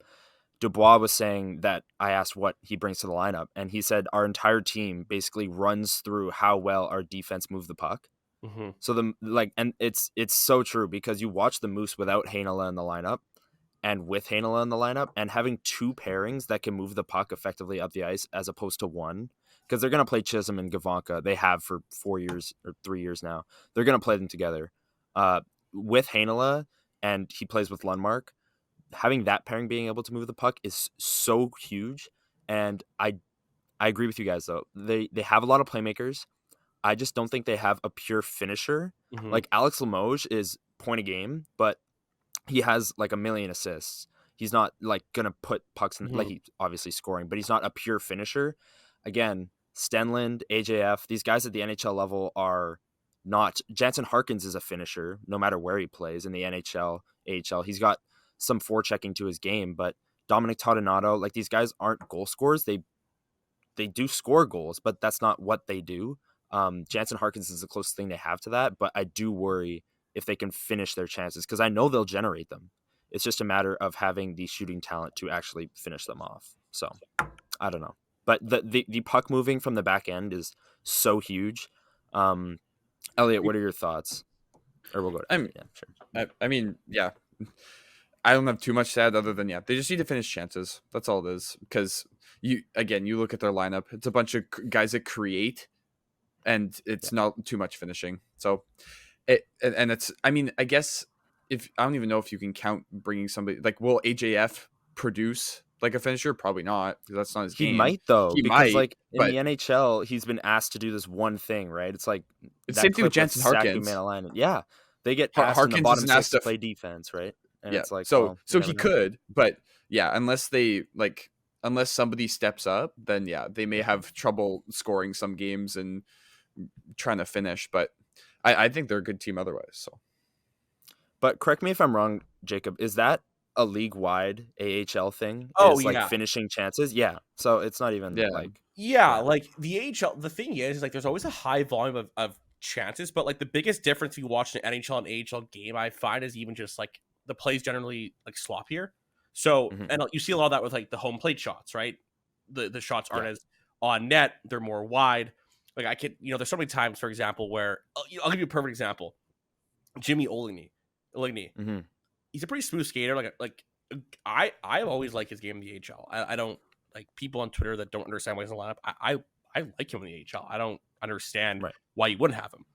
Dubois was saying that I asked what he brings to the lineup, and he said our entire team basically runs through how well our defense move the puck. Mm-hmm. So and it's so true, because you watch the Moose without Heinola in the lineup and with Heinola in the lineup, and having 2 pairings that can move the puck effectively up the ice as opposed to one, because they're going to play Chisholm and Gavanka. They have for 4 years or 3 years now. They're going to play them together. With Heinola, and he plays with Lundmark, having that pairing being able to move the puck is so huge. And I agree with you guys, though. They have a lot of playmakers. I just don't think they have a pure finisher. Mm-hmm. Like Alex Limoges is point a game, but he has like a million assists. He's not like gonna put pucks in, like he's obviously scoring, but he's not a pure finisher. Again, Stenlund, AJF, these guys at the NHL level are not. Jansen Harkins is a finisher, no matter where he plays in the NHL, AHL. He's got some forechecking to his game, but Dominic Toddonato, like these guys aren't goal scorers. They do score goals, but that's not what they do. Jansen Harkins is the closest thing they have to that, but I do worry if they can finish their chances, because I know they'll generate them. It's just a matter of having the shooting talent to actually finish them off. So I don't know, but the puck moving from the back end is so huge. Elliot, what are your thoughts? Or we'll go to Elliot. Yeah, sure. I mean, yeah, I don't have too much to add other than, they just need to finish chances. That's all it is. Because you look at their lineup, it's a bunch of guys that create, and it's not too much finishing. So it's, I mean, I guess I don't even know if you can count bringing somebody like, will AJF produce like a finisher? Probably not, because that's not his game. He might, though, because might, in the NHL, he's been asked to do this one thing, right? It's like it's same thing with Jansen Harkins. Yeah, they get asked in the bottom isn't 6 asked to play defense, right? And yeah, it's like, so well, he could, but yeah, unless somebody steps up, then they may have trouble scoring some games and trying to finish. But I think they're a good team otherwise. So, but correct me if I'm wrong, Jacob. Is that a league-wide AHL thing? Oh, is like finishing chances. Yeah, so it's not even like like the AHL. The thing is like there's always a high volume of chances, but like the biggest difference if you watch an NHL and AHL game, I find, is even just like the plays generally like sloppier. So and you see a lot of that with like the home plate shots, right? The shots aren't as on net; they're more wide. Like there's so many times, for example, where I'll give you a perfect example. Jimmy Oligny. Ligny. Mhm. He's a pretty smooth skater. I've always liked his game in the AHL. I don't like people on Twitter that don't understand why he's in the lineup. I like him in the AHL. I don't understand Right. why you wouldn't have him.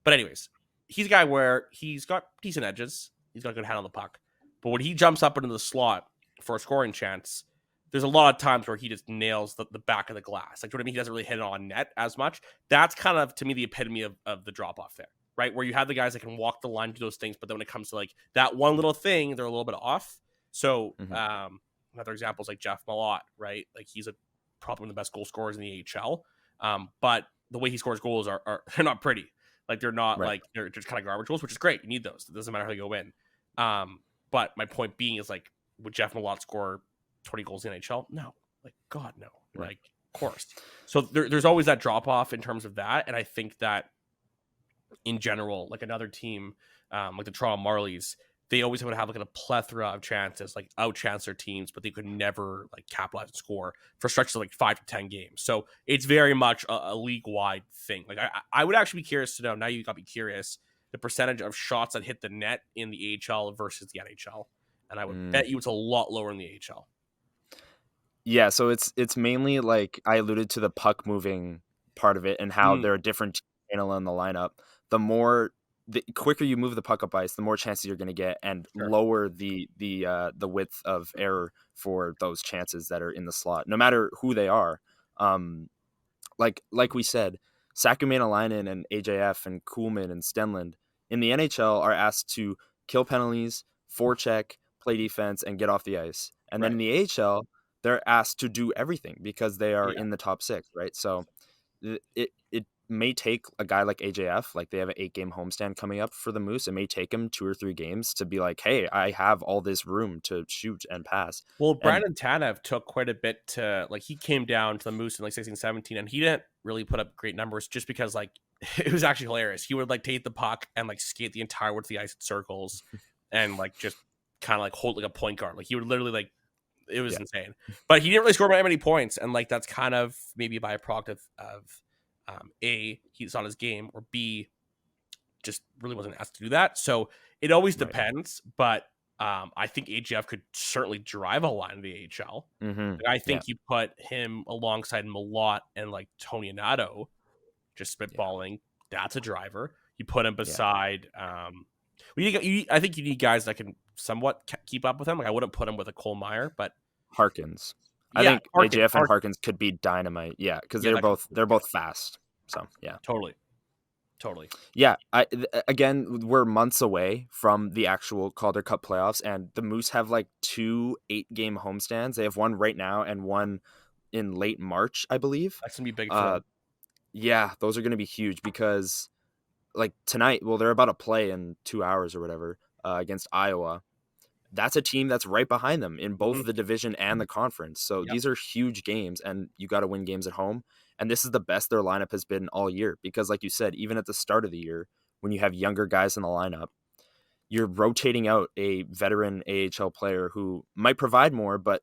But anyways, he's a guy where he's got decent edges. He's got a good hand on the puck. But when he jumps up into the slot for a scoring chance, there's a lot of times where he just nails the back of the glass. Like, do you know what I mean? He doesn't really hit it on net as much. That's kind of, to me, the epitome of the drop-off there, right? Where you have the guys that can walk the line, do those things, but then when it comes to, like, that one little thing, they're a little bit off. So, another example is, like, Jeff Malott, right? Like, he's probably one of the best goal scorers in the AHL. But the way he scores goals are they're not pretty. Like, they're not, like, they're just kind of garbage goals, which is great. You need those. It doesn't matter how you go in. But my point being is, like, would Jeff Malott score 20 goals in NHL? No. Like, God, no. Right. Like, of course. So there's always that drop off in terms of that. And I think that in general, like another team, like the Toronto Marlies, they always would have like a plethora of chances, like outchance their teams, but they could never like capitalize and score for stretches of like 5 to 10 games. So it's very much a league wide thing. Like I would actually be curious to know, now you got me curious, the percentage of shots that hit the net in the AHL versus the NHL. And I would bet you it's a lot lower in the AHL. Yeah, so it's mainly like I alluded to the puck moving part of it and how there are different channels in the lineup. The quicker you move the puck up ice, the more chances you're going to get, and lower the width of error for those chances that are in the slot, no matter who they are. Like we said, Sakumainen and AJF and Kuhlman and Stenlund in the NHL are asked to kill penalties, forecheck, play defense, and get off the ice. And then in the AHL, they're asked to do everything because they are in the top 6, right? So it may take a guy like AJF, like they have an 8-game homestand coming up for the Moose. It may take him 2 or 3 games to be like, hey, I have all this room to shoot and pass. Well, Brandon Tanev took quite a bit to, like, he came down to the Moose in like 16, 17, and he didn't really put up great numbers just because, like, it was actually hilarious. He would, like, take the puck and, like, skate the entire width of the ice in circles and, like, just kind of, like, hold like a point guard. Like, he would literally, like, it was insane. But he didn't really score by many points, and, like, that's kind of maybe a byproduct of A, he's on his game, or B, just really wasn't asked to do that. So it always depends, but I think AGF could certainly drive a line in the AHL. Like, I think you put him alongside Malott and like Tony Anato, just spitballing, that's a driver. You put him beside I think you need guys that can somewhat keep up with him. Like, I wouldn't put him with a Cole Meyer, but Harkins. I think AJF and Harkins could be dynamite. Yeah, because they're both fast. So totally. Yeah, again, we're months away from the actual Calder Cup playoffs, and the Moose have like 2 8-game homestands. They have one right now and one in late March, I believe. That's gonna be big for them. Yeah, those are gonna be huge because, like, tonight, well, they're about to play in 2 hours or whatever against Iowa. That's a team that's right behind them in both the division and the conference. So these are huge games, and you got to win games at home. And this is the best their lineup has been all year because, like you said, even at the start of the year, when you have younger guys in the lineup, you're rotating out a veteran AHL player who might provide more, but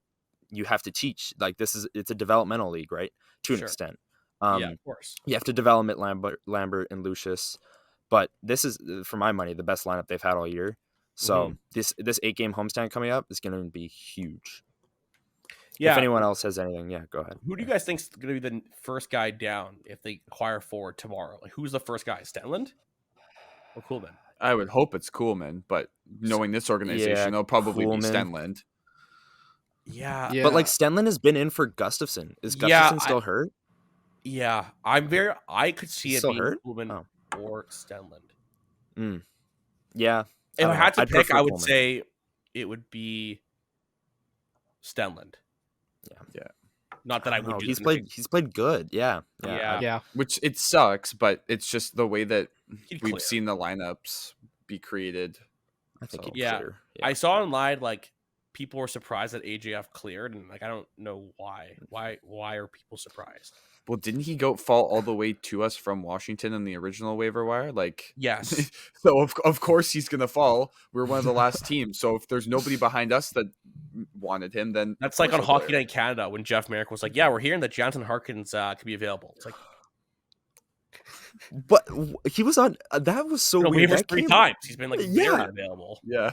you have to teach. Like, it's a developmental league, right? To an extent. Of course. You have to develop Lambert and Lucius. But this is, for my money, the best lineup they've had all year. So this 8-game homestand coming up is going to be huge. Yeah. If anyone else has anything, go ahead. Who do you guys think is going to be the first guy down if they acquire forward tomorrow? Like, who's the first guy? Stenlund or Kuhlman? I would hope it's Kuhlman, but knowing this organization, it'll probably be Stenlund. Yeah. But like Stenlund has been in for Gustafsson. Is Gustafsson still hurt? Yeah, I could see it being Kuhlman or Stenlund. Yeah. If I had to pick, I would say it would be Stenlund. Yeah. Not that I would. He's played good. Yeah. Which it sucks, but it's just the way that we've seen the lineups be created. I think he'd clear. I saw online like people were surprised that AJF cleared, and like I don't know why. Why are people surprised? Well, didn't he fall all the way to us from Washington in the original waiver wire? Like, yes. So of course he's gonna fall. We're one of the last teams. So if there's nobody behind us that wanted him, then that's like on Hockey Night Canada when Jeff Merrick was like, "Yeah, we're hearing that Jonathan Harkins could be available." It's like, But he was on. That was so weird. Waivers That 3 came. times. He's been like very Yeah, available. Yeah.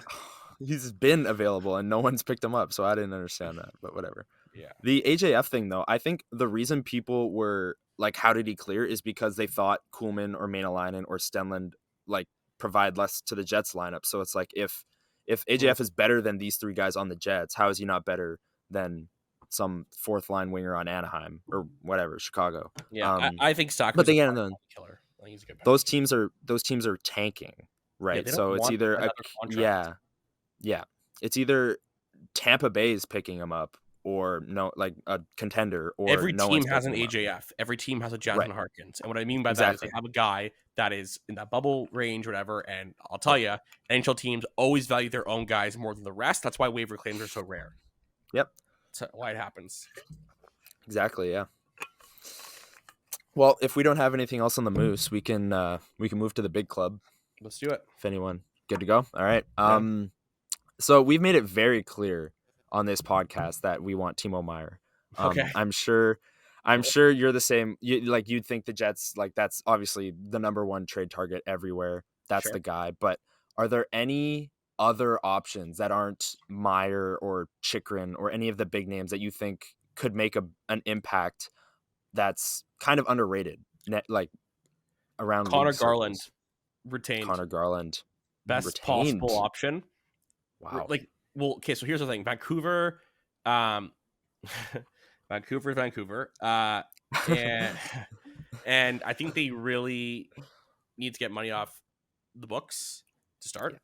he's been available and no one's picked him up. So I didn't understand that. But whatever. Yeah. The AJF thing, though, I think the reason people were like, "How did he clear?" is because they thought Kuhlman or Maenalainen or Stenlund like provide less to the Jets lineup. So it's like if AJF is better than these three guys on the Jets, how is he not better than some fourth line winger on Anaheim or whatever, Chicago? Yeah, I think Saka's but a again, killer. I think he's a good those teams are tanking, right? they don't So it's want either another contract. yeah, it's either Tampa Bay is picking him up or no, like a contender, or Every no team one's has an picking him up. AJF. Every team has a Jonathan Right. Harkins. And what I mean by that is Exactly. they have a guy that is in that bubble range, whatever. And I'll tell you, NHL teams always value their own guys more than the rest. That's why waiver claims are so rare. Yep. That's why it happens. Exactly. Yeah. Well, if we don't have anything else on the Moose, we can move to the big club. Let's do it. If anyone good to go. All right. So we've made it very clear on this podcast that we want Timo Meier. Okay. I'm sure you're the same. You'd think the Jets, like, that's obviously the number one trade target everywhere. That's Sure. the guy. But are there any other options that aren't Meier or Chikrin or any of the big names that you think could make an impact that's kind of underrated, like around Connor league Garland circles? retained. Connor Garland, Best retained. possible option. Wow. Okay, so here's the thing. Vancouver, Vancouver, and and I think they really need to get money off the books to start.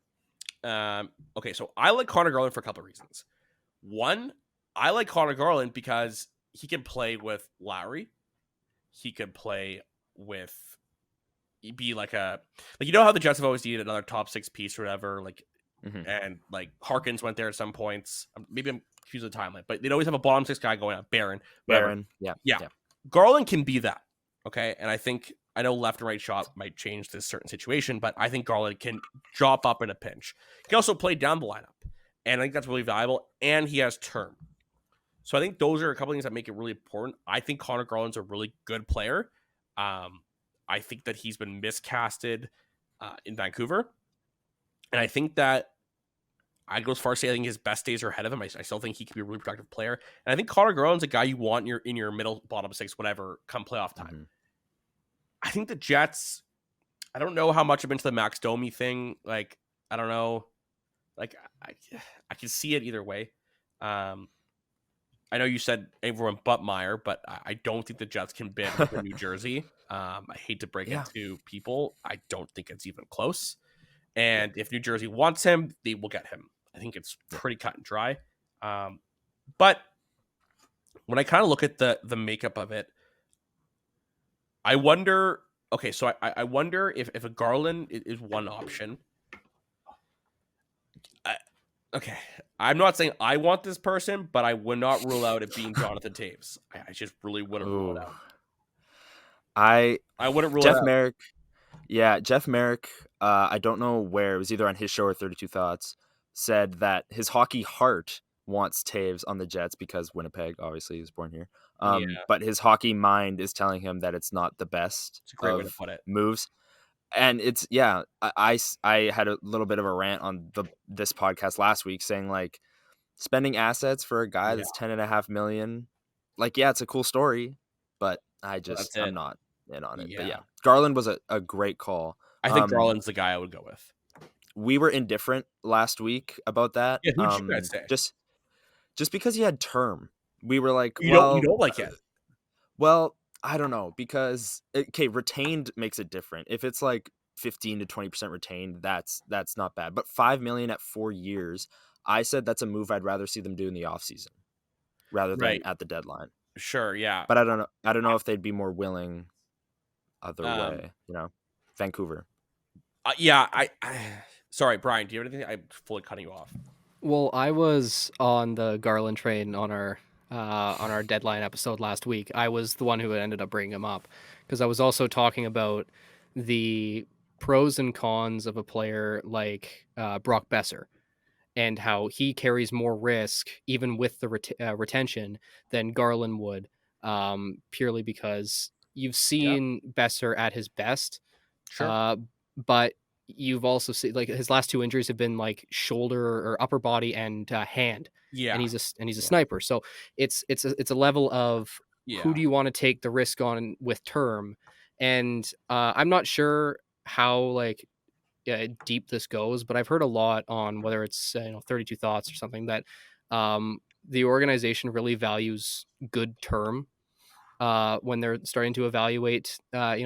Okay, so I like Connor Garland for a couple of reasons. One, I like Connor Garland because he can play with Lowry. He could play with be like you know how the Jets have always needed another top 6 piece or whatever, like. Mhm. And like Harkins went there at some points. Maybe I'm confusing the timeline, but they'd always have a bottom 6 guy going up. Barron, yeah. Garland can be that. Okay, and I know left and right shot might change this certain situation, but I think Garland can drop up in a pinch. He can also play down the lineup, and I think that's really valuable. And he has term, so I think those are a couple things that make it really important. I think Connor Garland's a really good player. I think that he's been miscasted in Vancouver. And I think that I go as far as say I think his best days are ahead of him. I still think he can be a really productive player. And I think Connor Garland's a guy you want in your middle, bottom 6, whatever, come playoff time. Mm-hmm. I think the Jets, I don't know how much I'm into the Max Domi thing. Like, I don't know. Like, I can see it either way. I know you said everyone but Meier, but I don't think the Jets can bid for New Jersey. I hate to break it to people. I don't think it's even close. And if New Jersey wants him, they will get him. I think it's pretty cut and dry. But when I kind of look at the makeup of it, I wonder. Okay, so I wonder if a Garland is one option. Okay, I'm not saying I want this person, but I would not rule out it being Jonathan Taves. I just really wouldn't rule it out. I wouldn't rule Jeff it out. Merrick. Yeah, Jeff Merrick, I don't know where, it was either on his show or 32 Thoughts, said that his hockey heart wants Taves on the Jets because Winnipeg, obviously, he was born here. But his hockey mind is telling him that it's not the best It's a great way to put it. moves. And it's, I had a little bit of a rant on this podcast last week saying, like, spending assets for a guy that's $10.5 million, like, it's a cool story, but I'm not in on it. But Garland was a great call. I think Garland's the guy I would go with. We were indifferent last week about that. Yeah, who'd you guys say? Just because he had term, we were like, you don't like it. Well, I don't know, because retained makes it different. If it's like 15 to 20% retained, that's not bad. But $5 million at 4 years, I said that's a move I'd rather see them do in the offseason rather than at the deadline. Sure, yeah. But I don't know if they'd be more willing other way, Vancouver. Sorry, Brian, do you have anything? I'm fully cutting you off. Well, I was on the Garland train on our deadline episode last week. I was the one who ended up bringing him up because I was also talking about the pros and cons of a player like Brock Besser and how he carries more risk even with the retention than Garland would, purely because you've seen Besser at his best, Sure. but you've also seen like his last 2 injuries have been like shoulder or upper body and hand, and Yeah. he's a sniper. So it's a level of who Yeah. do you want to take the risk on with term, and I'm not sure how like deep this goes, but I've heard a lot on whether it's 32 Thoughts or something that the organization really values good term when they're starting to evaluate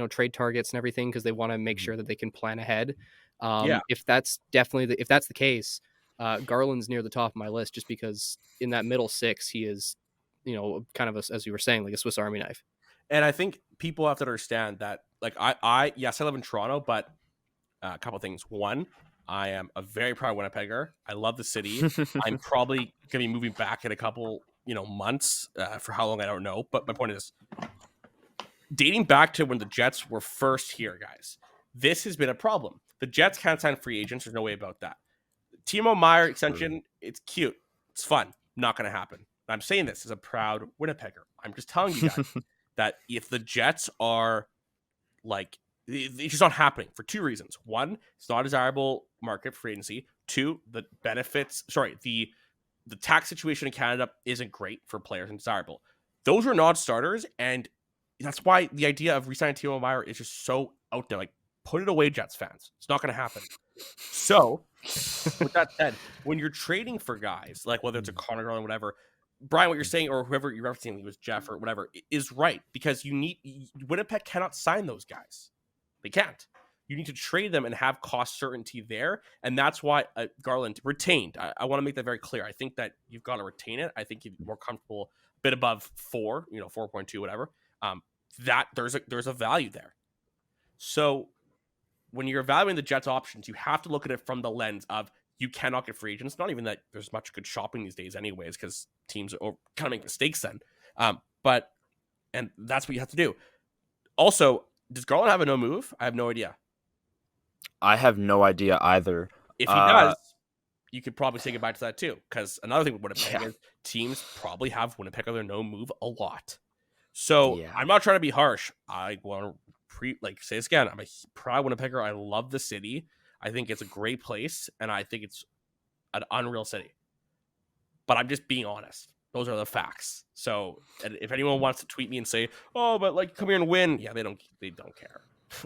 trade targets and everything because they want to make sure that they can plan ahead. Yeah. If that's if that's the case, Garland's near the top of my list just because in that middle 6 he is kind of as you were saying, like a Swiss Army knife. And I think people have to understand that, like, I yes, I live in Toronto, but a couple of things. One, I am a very proud Winnipegger. I love the city. I'm probably gonna be moving back in a couple, months. For how long I don't know. But my point is, dating back to when the Jets were first here, guys, this has been a problem. The Jets can't sign free agents. There's no way about that. Timo Meyer extension, it's cute. It's fun. Not going to happen. I'm saying this as a proud Winnipegger. I'm just telling you guys that if the Jets are like, it's just not happening for 2 reasons. One, it's not a desirable market for agency. 2, the tax situation in Canada isn't great for players and desirable. Those are not starters, and that's why the idea of re-signing Timo Meyer is just so out there. Like, put it away, Jets fans. It's not going to happen. So, with that said, when you're trading for guys, like whether it's a Connor or whatever, Brian, what you're saying, or whoever you're referencing, it was Jeff or whatever, is right. Because Winnipeg cannot sign those guys. They can't. You need to trade them and have cost certainty there. And that's why Garland retained. I want to make that very clear. I think that you've got to retain it. I think you'd be more comfortable a bit above 4, 4.2, whatever. That there's a value there. So when you're evaluating the Jets options, you have to look at it from the lens of you cannot get free agents. Not even that there's much good shopping these days anyways, because teams kind of make mistakes then. And that's what you have to do. Also, does Garland have a no move? I have no idea. I have no idea either. If he does, you could probably say goodbye to that too. Because another thing with Winnipeg is teams probably have Winnipeg on their no move a lot. So I'm not trying to be harsh. I want to say this again. I'm a proud Winnipegger. I love the city. I think it's a great place, and I think it's an unreal city. But I'm just being honest. Those are the facts. So, and if anyone wants to tweet me and say, "Oh, but like come here and win," yeah, they don't care.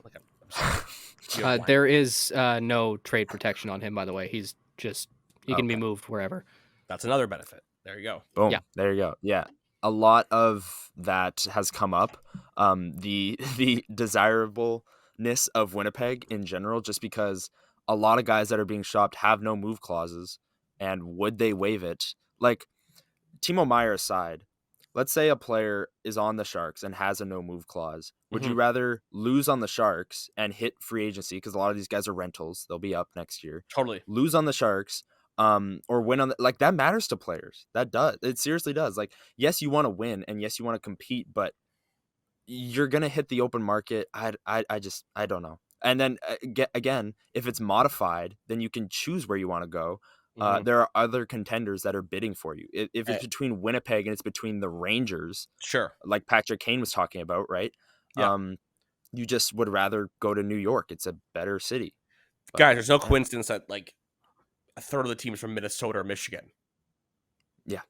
Like, I'm sorry. There is no trade protection on him, by the way. He can be moved wherever. That's another benefit. There you go. Boom. Yeah. There you go. Yeah. A lot of that has come up. The desirableness of Winnipeg in general, just because a lot of guys that are being shopped have no move clauses, and would they waive it? Like Timo Meyer aside, let's say a player is on the Sharks and has a no move clause. Would you rather lose on the Sharks and hit free agency, because a lot of these guys are rentals, they'll be up next year, totally lose on the Sharks, or win on like that matters to players. It seriously does. Like, yes, you want to win and yes, you want to compete, but you're gonna hit the open market. I don't know. And then again, if it's modified, then you can choose where you want to go. There are other contenders that are bidding for you. If it's between Winnipeg and it's between the Rangers, sure, like Patrick Kane was talking about, right? Yeah. You just would rather go to New York. It's a better city. But, guys, there's no coincidence that like a third of the teams from Minnesota or Michigan. Yeah.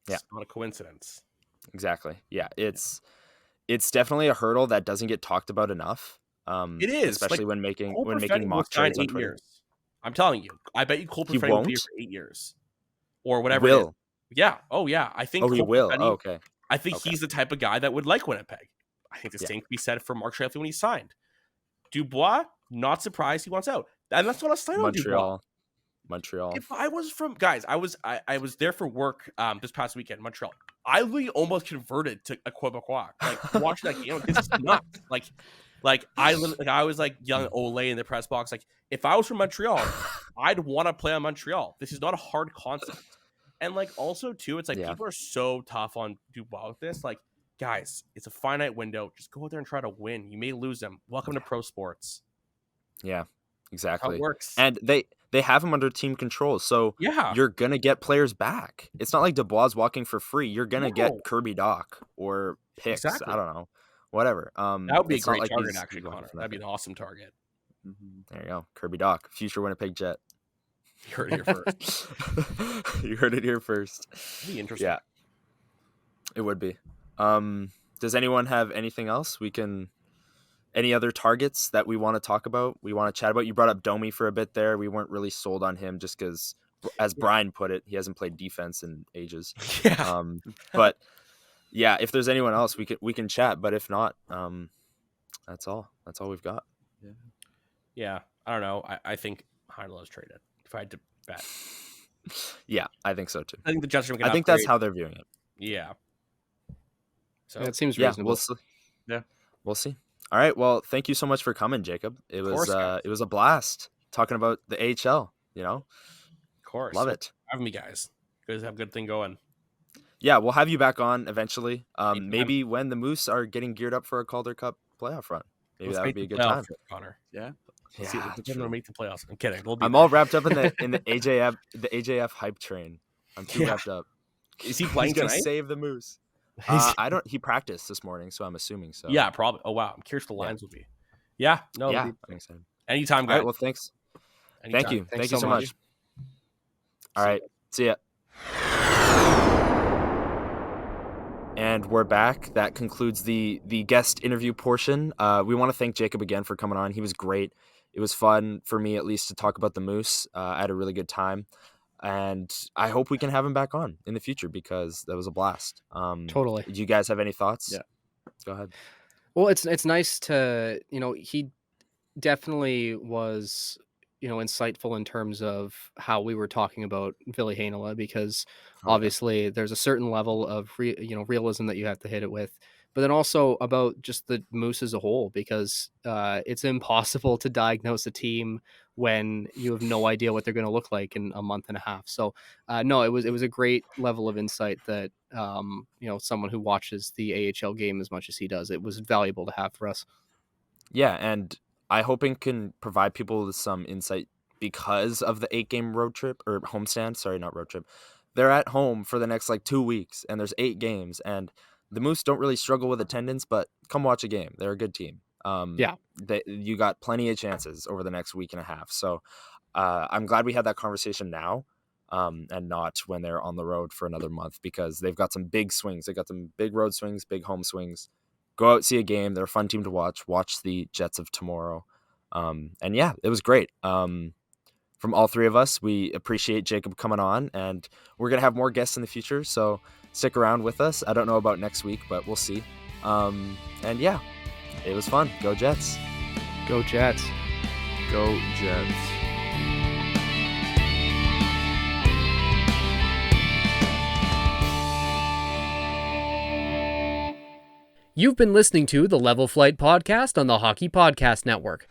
It's not a coincidence. Exactly. Yeah. It's definitely a hurdle that doesn't get talked about enough. It is, especially when making mock trades trades on Twitter. Years. I'm telling you. I bet you Cole Perfetti will be here for 8 years. Or whatever. Will. It is. Yeah. Oh yeah. I think he will. Okay. I think he's the type of guy that would like Winnipeg. I think the same could be said for Mark Scheifele when he signed. Dubois, not surprised he wants out. And that's not a slight on Dubois. Montreal. If I was from guys, I was there for work this past weekend in Montreal. I really almost converted to a Quebecois. Like watching that game, this is nuts. Like I was like young Ole in the press box. Like if I was from Montreal, I'd want to play on Montreal. This is not a hard concept. And like also too, it's like people are so tough on Dubois with this. Like, guys, it's a finite window. Just go out there and try to win. You may lose them. Welcome to pro sports. Yeah, exactly. How it works. And they have him under team control. So Yeah. you're going to get players back. It's not like Dubois walking for free. You're going to get No. Kirby Doc or picks. Exactly. I don't know. Whatever. That would be a It's not great like target, he's actually, walking Connor. for That'd be nothing. an awesome target. There you go. Kirby Doc, future Winnipeg Jet. You heard it here first. You heard it here first. That'd be interesting. Yeah, it would be. Does anyone have anything else any other targets that we want to talk about? We want to chat about? You brought up Domi for a bit there. We weren't really sold on him just because, as Brian put it, he hasn't played defense in ages. Yeah. But yeah, if there's anyone else, we can chat. But if not, that's all. That's all we've got. Yeah. I don't know. I think Heinola is traded. If I had to bet, Yeah, I think so too. I think the Jets are going to. I think that's how they're viewing it. Yeah. So That seems Yeah, reasonable. we'll see. Yeah. We'll see. All right. Well, thank you so much for coming, Jacob. It was course, guys. it was a blast talking about the AHL. You know, of course, love it. Have me, guys. You guys have a good thing going. Yeah, we'll have you back on eventually. Anytime. Maybe when the Moose are getting geared up for a Calder Cup playoff run. Maybe that would be a good time. Connor. Yeah. Let's see if Yeah, we can true. make the playoffs. I'm kidding. We'll be I'm there. all wrapped up in the AJF hype train. I'm too Yeah. wrapped up. Is he playing He's gonna tonight? save the Moose. I don't. He practiced this morning, so I'm assuming so. Yeah, probably. Oh wow, I'm curious what the lines will be. Yeah, no, Yeah. it'll be- I'm excited. anytime, All guys. right. Well, thanks. Anytime. Thank you. Thanks Thank you so so much. much. All right. See ya. And we're back. That concludes the guest interview portion. We want to thank Jacob again for coming on. He was great. It was fun for me, at least, to talk about the Moose. I had a really good time, and I hope we can have him back on in the future because that was a blast. Totally. Do you guys have any thoughts? Yeah. Go ahead. Well, it's nice to, he definitely was, insightful in terms of how we were talking about Ville Heinola, because obviously there's a certain level of realism that you have to hit it with, but then also about just the Moose as a whole, because it's impossible to diagnose a team when you have no idea what they're going to look like in a month and a half. So no, it was a great level of insight that someone who watches the AHL game as much as he does, it was valuable to have for us. Yeah, and I hoping can provide people with some insight because of the 8-game road trip or homestand. Sorry, not road trip. They're at home for the next 2 weeks, and there's 8 games, and the Moose don't really struggle with attendance, but come watch a game. They're a good team. Yeah. You got plenty of chances over the next week and a half. So I'm glad we had that conversation now and not when they're on the road for another month, because they've got some big swings. They got some big road swings, big home swings. Go out, see a game. They're a fun team to watch. Watch the Jets of tomorrow. And yeah, it was great. From all 3 of us, we appreciate Jacob coming on, and we're going to have more guests in the future. So stick around with us. I don't know about next week, but we'll see. And yeah, it was fun. Go Jets. Go Jets. Go Jets. You've been listening to the Level Flight Podcast on the Hockey Podcast Network.